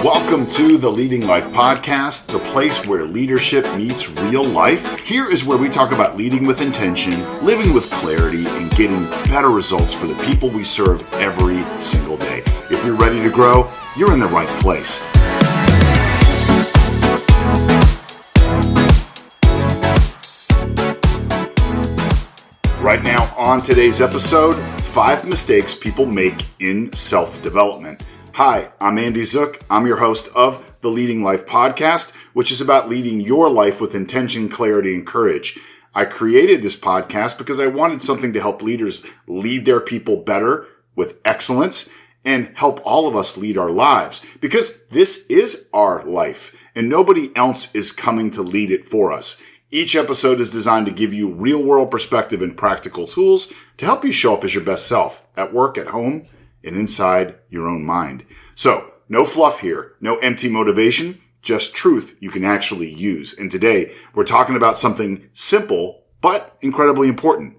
Welcome to the Leading Life Podcast, the place where leadership meets real life. Here is where we talk about leading with intention, living with clarity, and getting better results for the people we serve every single day. If you're ready to grow, you're in the right place. Right now on today's episode, 5 mistakes people make in self-development. Hi, I'm Andy Zook. I'm your host of the Leading Life Podcast, which is about leading your life with intention, clarity, and courage. I created this podcast because I wanted something to help leaders lead their people better with excellence and help all of us lead our lives, because this is our life and nobody else is coming to lead it for us. Each episode is designed to give you real-world perspective and practical tools to help you show up as your best self at work, at home, and inside your own mind. So, no fluff here, no empty motivation, just truth you can actually use. And today, we're talking about something simple, but incredibly important.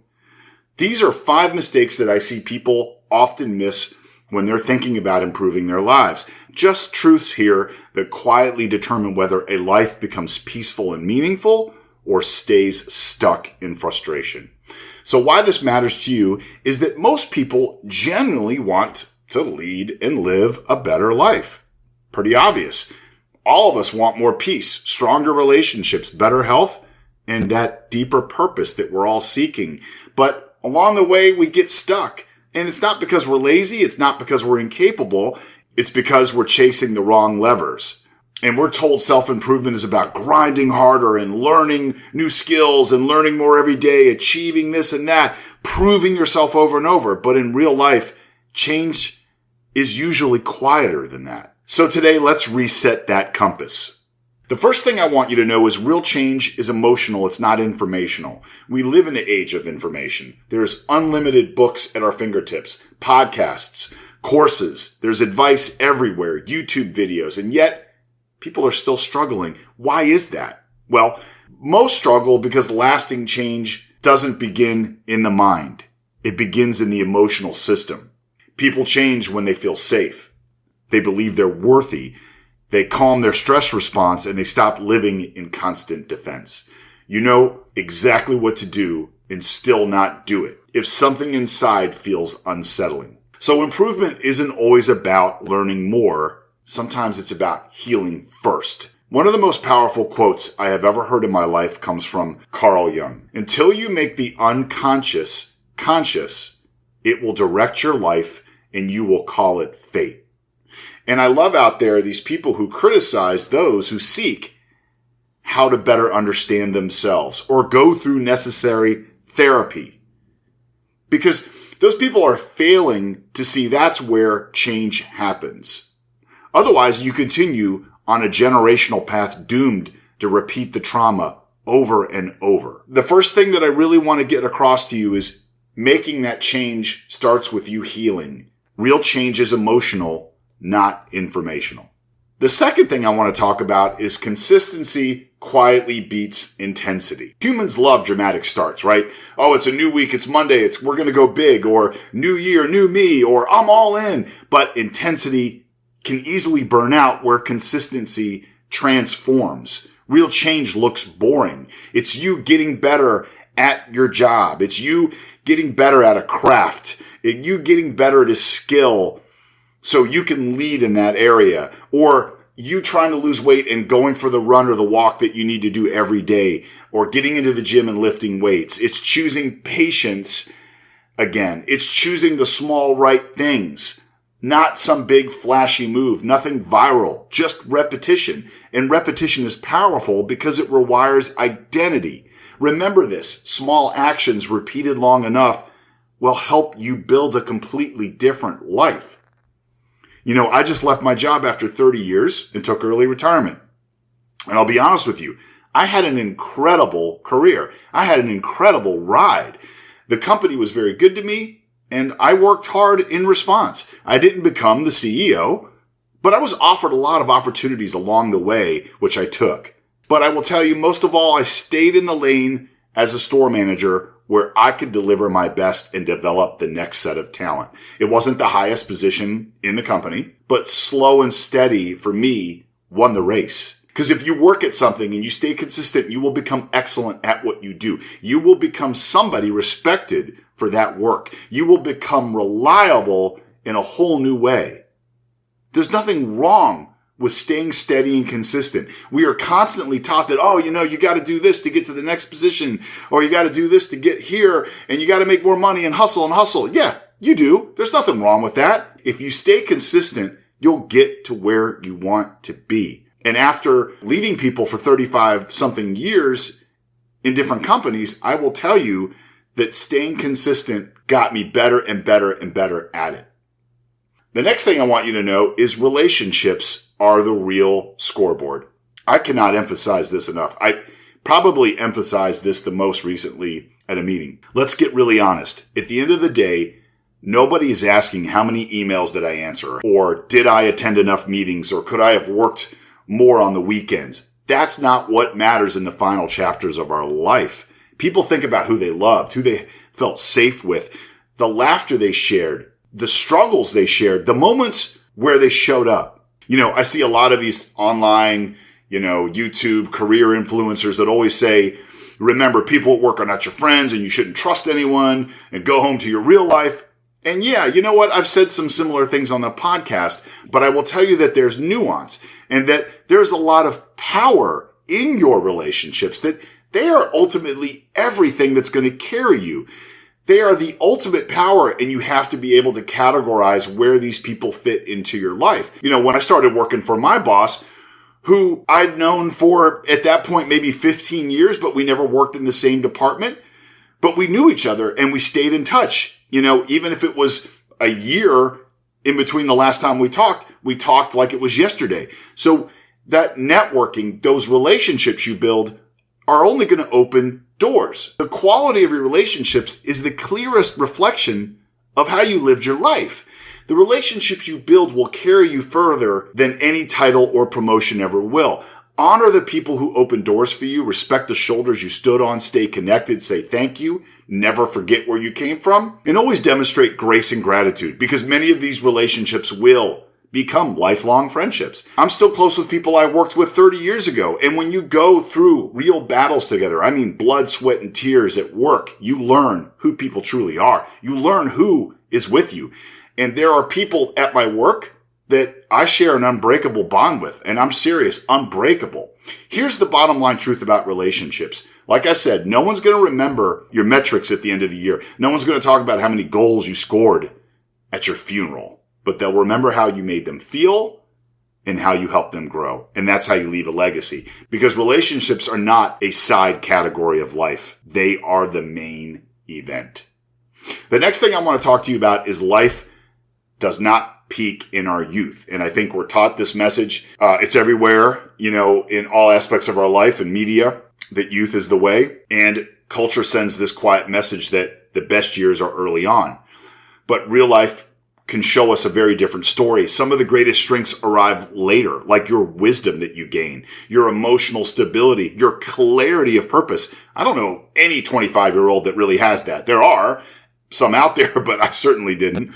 These are 5 mistakes that I see people often miss when they're thinking about improving their lives. Just truths here that quietly determine whether a life becomes peaceful and meaningful or stays stuck in frustration. So why this matters to you is that most people genuinely want to lead and live a better life. Pretty obvious. All of us want more peace, stronger relationships, better health, and that deeper purpose that we're all seeking. But along the way, we get stuck. And it's not because we're lazy. It's not because we're incapable. It's because we're chasing the wrong levers. And we're told self-improvement is about grinding harder and learning new skills and learning more every day, achieving this and that, proving yourself over and over. But in real life, change is usually quieter than that. So today, let's reset that compass. The first thing I want you to know is real change is emotional. It's not informational. We live in the age of information. There's unlimited books at our fingertips, podcasts, courses. There's advice everywhere, YouTube videos, and yet people are still struggling. Why is that? Well, most struggle because lasting change doesn't begin in the mind. It begins in the emotional system. People change when they feel safe. They believe they're worthy. They calm their stress response and they stop living in constant defense. You know exactly what to do and still not do it if something inside feels unsettling. So improvement isn't always about learning more. Sometimes it's about healing first. One of the most powerful quotes I have ever heard in my life comes from Carl Jung. Until you make the unconscious conscious, it will direct your life and you will call it fate. And I love out there these people who criticize those who seek how to better understand themselves or go through necessary therapy. Because those people are failing to see that's where change happens. Otherwise, you continue on a generational path doomed to repeat the trauma over and over. The first thing that I really want to get across to you is making that change starts with you healing. Real change is emotional, not informational. The second thing I want to talk about is consistency quietly beats intensity. Humans love dramatic starts, right? Oh, it's a new week, it's Monday, we're going to go big, or new year, new me, or I'm all in. But intensity can easily burn out where consistency transforms. Real change looks boring. It's you getting better at your job. It's you getting better at a craft. It's you getting better at a skill so you can lead in that area. Or you trying to lose weight and going for the run or the walk that you need to do every day. Or getting into the gym and lifting weights. It's choosing patience again. It's choosing the small right things. Not some big flashy move, nothing viral, just repetition. And repetition is powerful because it rewires identity. Remember this, small actions repeated long enough will help you build a completely different life. You know, I just left my job after 30 years and took early retirement. And I'll be honest with you, I had an incredible career. I had an incredible ride. The company was very good to me. And I worked hard in response. I didn't become the CEO, but I was offered a lot of opportunities along the way, which I took. But I will tell you, most of all, I stayed in the lane as a store manager where I could deliver my best and develop the next set of talent. It wasn't the highest position in the company, but but slow and steady, for me, won the race. Because if you work at something and you stay consistent, you will become excellent at what you do. You will become somebody respected for that work. You will become reliable in a whole new way. There's nothing wrong with staying steady and consistent. We are constantly taught that, you got to do this to get to the next position, or you got to do this to get here, and you got to make more money and hustle and hustle. Yeah, you do. There's nothing wrong with that. If you stay consistent, you'll get to where you want to be. And after leading people for 35 something years in different companies, I will tell you that staying consistent got me better and better and better at it. The next thing I want you to know is relationships are the real scoreboard. I cannot emphasize this enough. I probably emphasized this the most recently at a meeting. Let's get really honest. At the end of the day, nobody is asking how many emails did I answer, or did I attend enough meetings, or could I have worked more on the weekends. That's not what matters in the final chapters of our life. People think about who they loved, who they felt safe with, the laughter they shared, the struggles they shared, the moments where they showed up. I see a lot of these online, YouTube career influencers that always say, remember, people at work are not your friends and you shouldn't trust anyone, and go home to your real life. And yeah, you know what? I've said some similar things on the podcast, but I will tell you that there's nuance and that there's a lot of power in your relationships, that they are ultimately everything that's going to carry you. They are the ultimate power, and you have to be able to categorize where these people fit into your life. When I started working for my boss, who I'd known for, at that point, maybe 15 years, but we never worked in the same department, but we knew each other and we stayed in touch. Even if it was a year in between the last time we talked like it was yesterday. So that networking, those relationships you build are only going to open doors. The quality of your relationships is the clearest reflection of how you lived your life. The relationships you build will carry you further than any title or promotion ever will. Honor the people who open doors for you. Respect the shoulders you stood on. Stay connected. Say thank you. Never forget where you came from. And always demonstrate grace and gratitude, because many of these relationships will become lifelong friendships. I'm still close with people I worked with 30 years ago. And when you go through real battles together, I mean blood, sweat, and tears at work, you learn who people truly are. You learn who is with you. And there are people at my work that I share an unbreakable bond with, and I'm serious, unbreakable. Here's the bottom line truth about relationships. Like I said, no one's going to remember your metrics at the end of the year. No one's going to talk about how many goals you scored at your funeral, but they'll remember how you made them feel and how you helped them grow. And that's how you leave a legacy, because relationships are not a side category of life. They are the main event. The next thing I want to talk to you about is life does not peak in our youth. And I think we're taught this message. It's everywhere, in all aspects of our life and media, that youth is the way. And culture sends this quiet message that the best years are early on. But real life can show us a very different story. Some of the greatest strengths arrive later, like your wisdom that you gain, your emotional stability, your clarity of purpose. I don't know any 25-year-old that really has that. There are some out there, but I certainly didn't.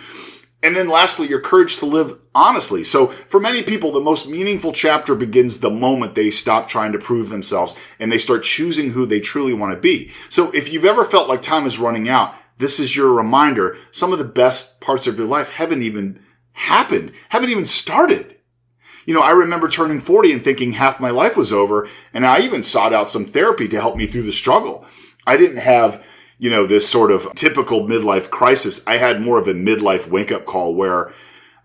And then lastly, your courage to live honestly. So for many people, the most meaningful chapter begins the moment they stop trying to prove themselves and they start choosing who they truly want to be. So if you've ever felt like time is running out, this is your reminder. Some of the best parts of your life haven't even happened, haven't even started. I remember turning 40 and thinking half my life was over, and I even sought out some therapy to help me through the struggle. I didn't have this sort of typical midlife crisis. I had more of a midlife wake-up call where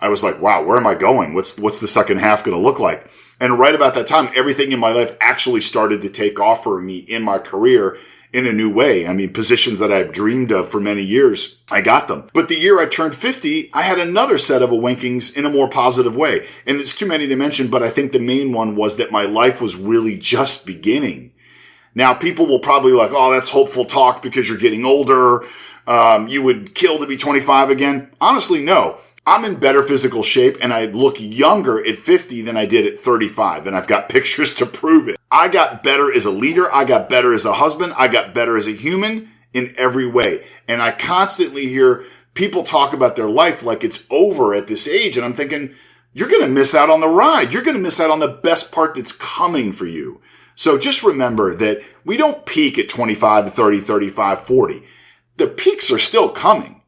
I was like, wow, where am I going? What's the second half going to look like? And right about that time, everything in my life actually started to take off for me in my career in a new way. I mean, positions that I've dreamed of for many years, I got them. But the year I turned 50, I had another set of awakenings in a more positive way. And it's too many to mention, but I think the main one was that my life was really just beginning. Now, people will probably like, oh, that's hopeful talk because you're getting older. You would kill to be 25 again. Honestly, no. I'm in better physical shape and I look younger at 50 than I did at 35. And I've got pictures to prove it. I got better as a leader. I got better as a husband. I got better as a human in every way. And I constantly hear people talk about their life like it's over at this age. And I'm thinking, you're going to miss out on the ride. You're going to miss out on the best part that's coming for you. So just remember that we don't peak at 25 to 30, 35, 40. The peaks are still coming.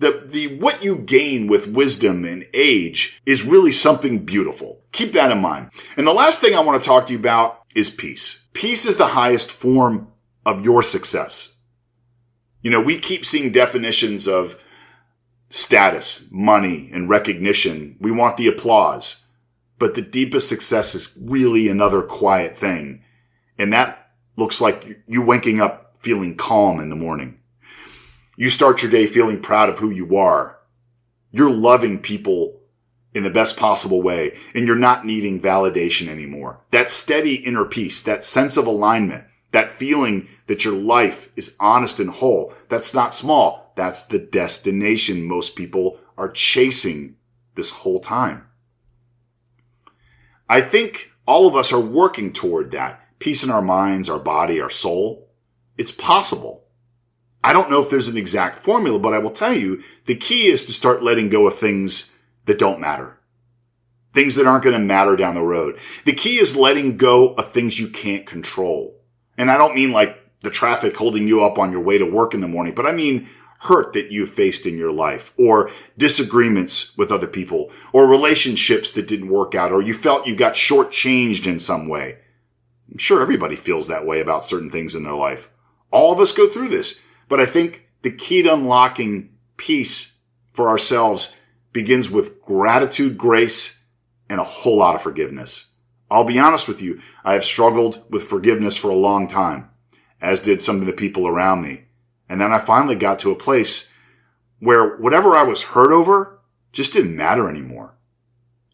What you gain with wisdom and age is really something beautiful. Keep that in mind. And the last thing I want to talk to you about is peace. Peace is the highest form of your success. We keep seeing definitions of status, money, and recognition. We want the applause. But the deepest success is really another quiet thing. And that looks like you waking up feeling calm in the morning. You start your day feeling proud of who you are. You're loving people in the best possible way, and you're not needing validation anymore. That steady inner peace, that sense of alignment, that feeling that your life is honest and whole, that's not small. That's the destination most people are chasing this whole time. I think all of us are working toward that. Peace in our minds, our body, our soul. It's possible. I don't know if there's an exact formula, but I will tell you the key is to start letting go of things that don't matter. Things that aren't going to matter down the road. The key is letting go of things you can't control. And I don't mean like the traffic holding you up on your way to work in the morning, but I mean hurt that you've faced in your life, or disagreements with other people, or relationships that didn't work out, or you felt you got shortchanged in some way. I'm sure everybody feels that way about certain things in their life. All of us go through this. But I think the key to unlocking peace for ourselves begins with gratitude, grace, and a whole lot of forgiveness. I'll be honest with you, I have struggled with forgiveness for a long time, as did some of the people around me. And then I finally got to a place where whatever I was hurt over just didn't matter anymore.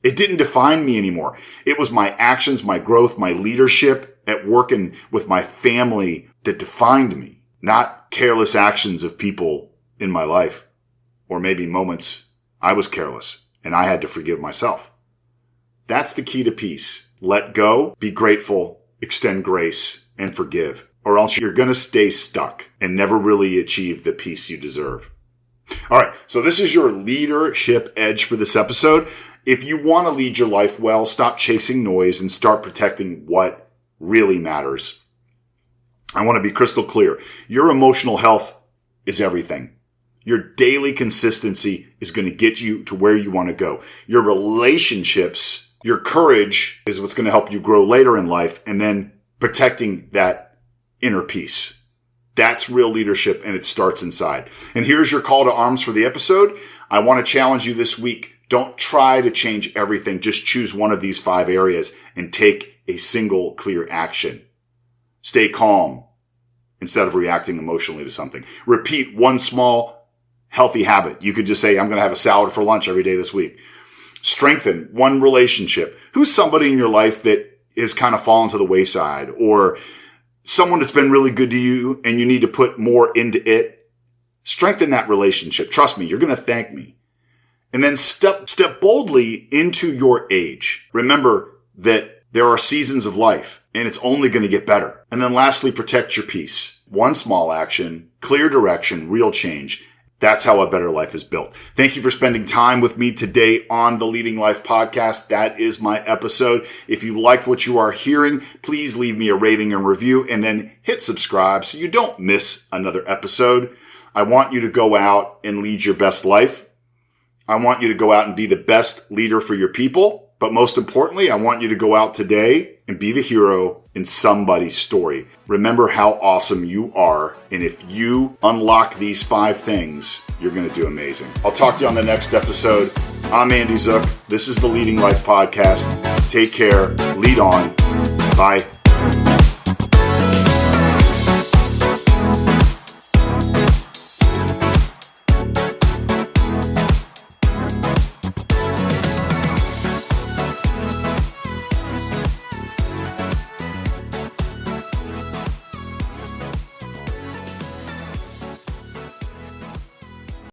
It didn't define me anymore. It was my actions, my growth, my leadership at work and with my family that defined me. Not careless actions of people in my life, or maybe moments I was careless and I had to forgive myself. That's the key to peace. Let go, be grateful, extend grace, and forgive, or else you're going to stay stuck and never really achieve the peace you deserve. All right, so this is your leadership edge for this episode. If you want to lead your life well, stop chasing noise and start protecting what really matters. I want to be crystal clear. Your emotional health is everything. Your daily consistency is going to get you to where you want to go. Your relationships, your courage is what's going to help you grow later in life, and then protecting that inner peace. That's real leadership, and it starts inside. And here's your call to arms for the episode. I want to challenge you this week. Don't try to change everything. Just choose one of these 5 areas and take a single clear action. Stay calm instead of reacting emotionally to something. Repeat one small, healthy habit. You could just say, I'm going to have a salad for lunch every day this week. Strengthen one relationship. Who's somebody in your life that has kind of fallen to the wayside, or someone that's been really good to you and you need to put more into it? Strengthen that relationship. Trust me, you're going to thank me. And then step boldly into your age. Remember that there are seasons of life, and it's only going to get better. And then lastly, protect your peace. One small action, clear direction, real change. That's how a better life is built. Thank you for spending time with me today on the Leading Life Podcast. That is my episode. If you like what you are hearing, please leave me a rating and review, and then hit subscribe so you don't miss another episode. I want you to go out and lead your best life. I want you to go out and be the best leader for your people. But most importantly, I want you to go out today and be the hero in somebody's story. Remember how awesome you are. And if you unlock these 5 things, you're going to do amazing. I'll talk to you on the next episode. I'm Andy Zook. This is the Leading Life Podcast. Take care. Lead on. Bye.